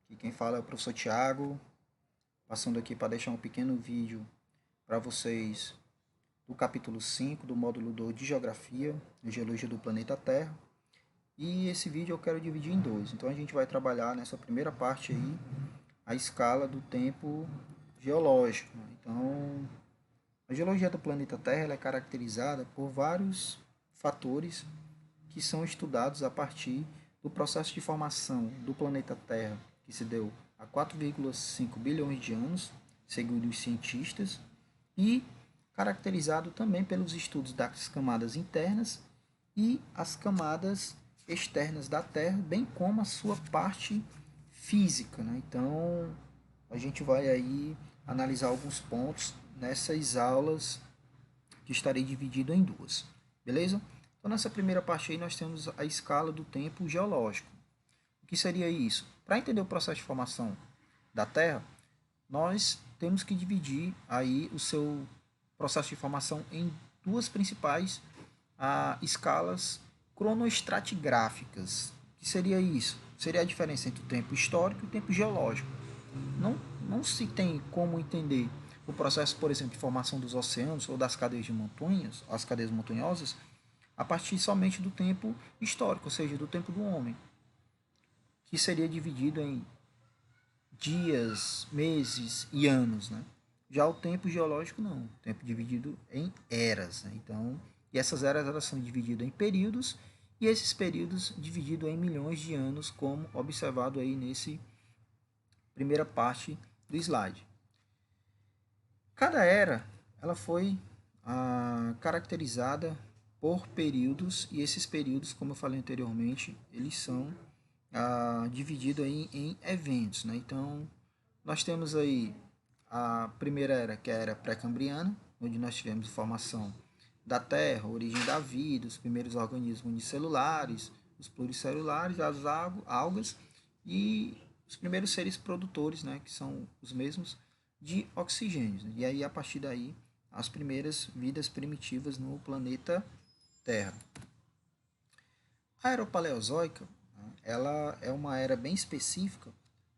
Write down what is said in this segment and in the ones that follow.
Aqui quem fala é o professor Tiago, passando aqui para deixar um pequeno vídeo para vocês do capítulo 5 do módulo 2 de Geografia, Geologia do Planeta Terra. E esse vídeo eu quero dividir em dois. Então a gente vai trabalhar nessa primeira parte aí a escala do tempo geológico. Então, a geologia do planeta Terra ela é caracterizada por vários fatores que são estudados a partir do processo de formação do planeta Terra, que se deu há 4,5 bilhões de anos, segundo os cientistas, e caracterizado também pelos estudos das camadas internas e as camadas externas da Terra, bem como a sua parte física. Né? Então, a gente vai aí analisar alguns pontos nessas aulas que estarei dividido em duas. Beleza? Então, nessa primeira parte aí, nós temos a escala do tempo geológico. O que seria isso? Para entender o processo de formação da Terra, nós temos que dividir aí o seu processo de formação em duas principais escalas cronoestratigráficas. O que seria isso? Seria a diferença entre o tempo histórico e o tempo geológico. Não se tem como entender o processo, por exemplo, de formação dos oceanos ou das cadeias de montanhas, as cadeias montanhosas, a partir somente do tempo histórico, ou seja, do tempo do homem, que seria dividido em dias, meses e anos, né? Já o tempo geológico não, o tempo dividido em eras, né? Então, e essas eras elas são divididas em períodos e esses períodos divididos em milhões de anos, como observado aí nesse primeira parte do slide. Cada era ela foi caracterizada por períodos e esses períodos, como eu falei anteriormente, eles são divididos aí em eventos. Né? Então, nós temos aí a primeira era, que é a era pré-cambriana, onde nós tivemos formação da Terra, a origem da vida, os primeiros organismos unicelulares, os pluricelulares, as algas e os primeiros seres produtores, né, que são os mesmos de oxigênio. E aí, a partir daí, as primeiras vidas primitivas no planeta Terra. A era paleozoica, né, ela é uma era bem específica,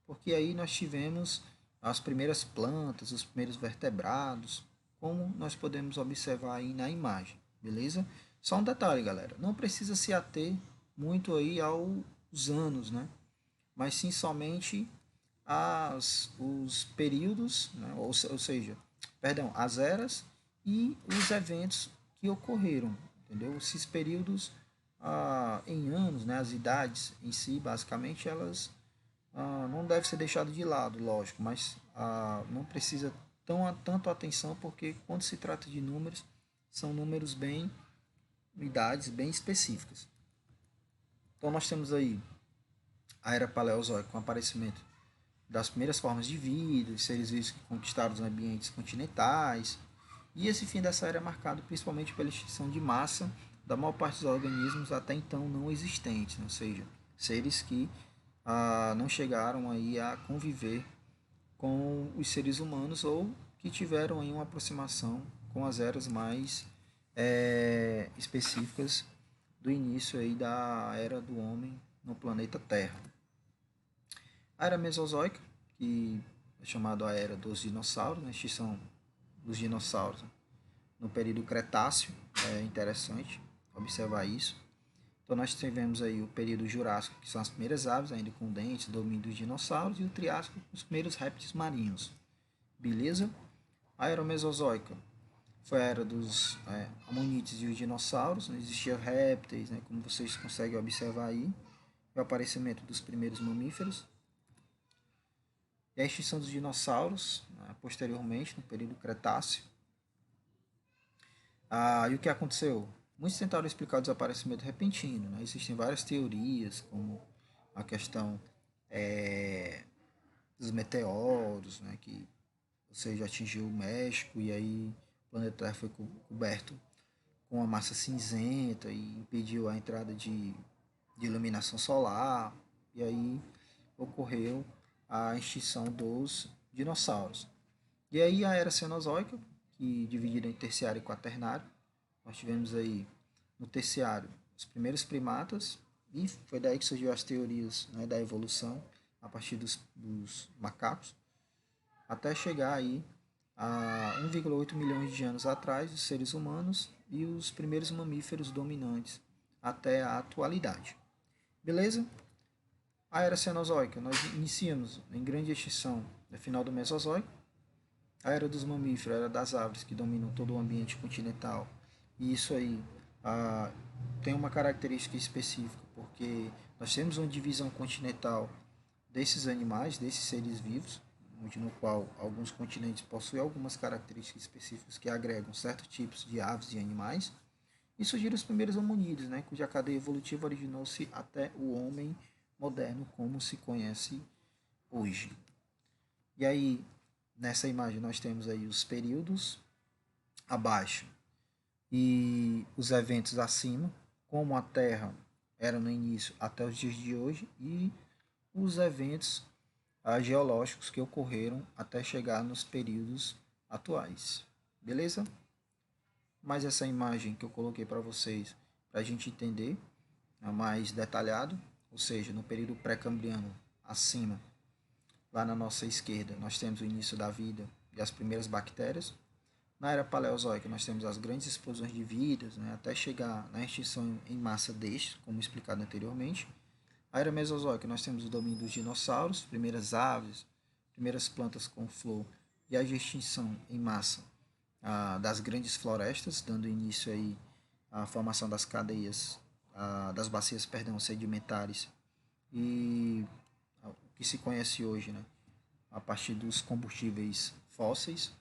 porque aí nós tivemos as primeiras plantas, os primeiros vertebrados, como nós podemos observar aí na imagem, beleza? Só um detalhe, galera, não precisa se ater muito aí aos anos, né? Mas sim somente os períodos, né? ou seja, perdão, as eras e os eventos que ocorreram, entendeu? Esses períodos em anos, né? As idades em si, basicamente, elas não devem ser deixadas de lado, lógico, mas não precisa tanto atenção porque quando se trata de números, são números bem, idades bem específicas. Então nós temos aí a era paleozoica com o aparecimento das primeiras formas de vida, os seres vivos que conquistaram os ambientes continentais. E esse fim dessa era é marcado principalmente pela extinção de massa da maior parte dos organismos até então não existentes, ou seja, seres que não chegaram aí a conviver com os seres humanos ou que tiveram aí uma aproximação com as eras mais específicas do início aí da era do homem no planeta Terra. A era mesozoica, que é chamada a era dos dinossauros, a extinção dos dinossauros no período Cretáceo, é interessante observar isso. Então nós tivemos aí o período Jurássico, que são as primeiras aves ainda com dentes, domínio dos dinossauros, e o Triássico, os primeiros répteis marinhos. Beleza? A era Mesozoica foi a era dos amonites e os dinossauros, né? Existiam répteis, né? Como vocês conseguem observar aí, o aparecimento dos primeiros mamíferos. E a extinção dos dinossauros, né? Posteriormente, no período Cretáceo. E o que aconteceu? Muitos tentaram explicar o desaparecimento repentino. Né? Existem várias teorias, como a questão dos meteoros, né? Que, ou seja, atingiu o México e aí o planeta Terra foi coberto com uma massa cinzenta e impediu a entrada de iluminação solar. E aí ocorreu a extinção dos dinossauros. E aí a era Cenozoica, que dividida em terciário e quaternário. Nós tivemos aí no terciário os primeiros primatas, e foi daí que surgiu as teorias, né, da evolução. a partir dos macacos, até chegar aí a 1,8 milhões de anos atrás, os seres humanos e os primeiros mamíferos dominantes até a atualidade. Beleza? A Era Cenozoica, nós iniciamos em grande extinção no final do Mesozoico. A Era dos Mamíferos, a Era das Aves, que dominam todo o ambiente continental. E isso aí tem uma característica específica, porque nós temos uma divisão continental desses animais, desses seres vivos, no qual alguns continentes possuem algumas características específicas que agregam certos tipos de aves e animais. E surgiram os primeiros hominídeos, né, cuja cadeia evolutiva originou-se até o homem moderno, como se conhece hoje. E aí, nessa imagem, nós temos aí os períodos abaixo e os eventos acima, como a Terra era no início até os dias de hoje, e os eventos geológicos que ocorreram até chegar nos períodos atuais. Beleza? Mais essa imagem que eu coloquei para vocês, para a gente entender mais detalhado, ou seja, no período pré-cambriano, acima, lá na nossa esquerda, nós temos o início da vida e as primeiras bactérias. Na era paleozoica, nós temos as grandes explosões de vidas, né, até chegar na extinção em massa destes, como explicado anteriormente. A era mesozoica, nós temos o domínio dos dinossauros, primeiras aves, primeiras plantas com flor e a extinção em massa das grandes florestas, dando início aí à formação das cadeias, das bacias, perdão, sedimentares e o que se conhece hoje, né, a partir dos combustíveis fósseis.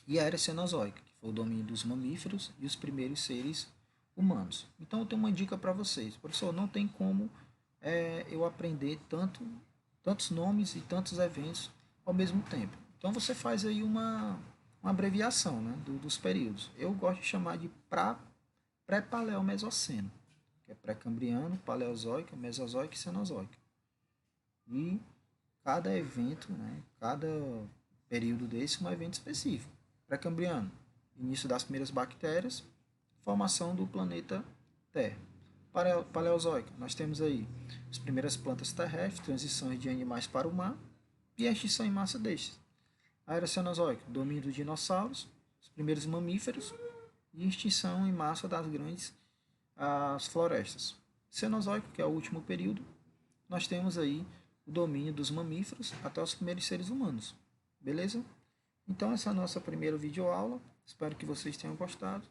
E a era cenozoica, que foi o domínio dos mamíferos e os primeiros seres humanos. Então eu tenho uma dica para vocês. Professor, não tem como eu aprender tantos nomes e tantos eventos ao mesmo tempo. Então você faz aí uma abreviação, né, dos períodos. Eu gosto de chamar de pré-paleomesoceno, que é pré-cambriano, paleozoico, mesozoico e cenozoico. E cada evento, né, cada período desse, um evento específico. Pré-cambriano, início das primeiras bactérias, formação do planeta Terra. Paleozoico, nós temos aí as primeiras plantas terrestres, transições de animais para o mar e a extinção em massa destes. A era cenozoica, domínio dos dinossauros, os primeiros mamíferos e extinção em massa das grandes florestas. Cenozoico, que é o último período, nós temos aí o domínio dos mamíferos até os primeiros seres humanos. Beleza? Então essa é a nossa primeira videoaula. Espero que vocês tenham gostado.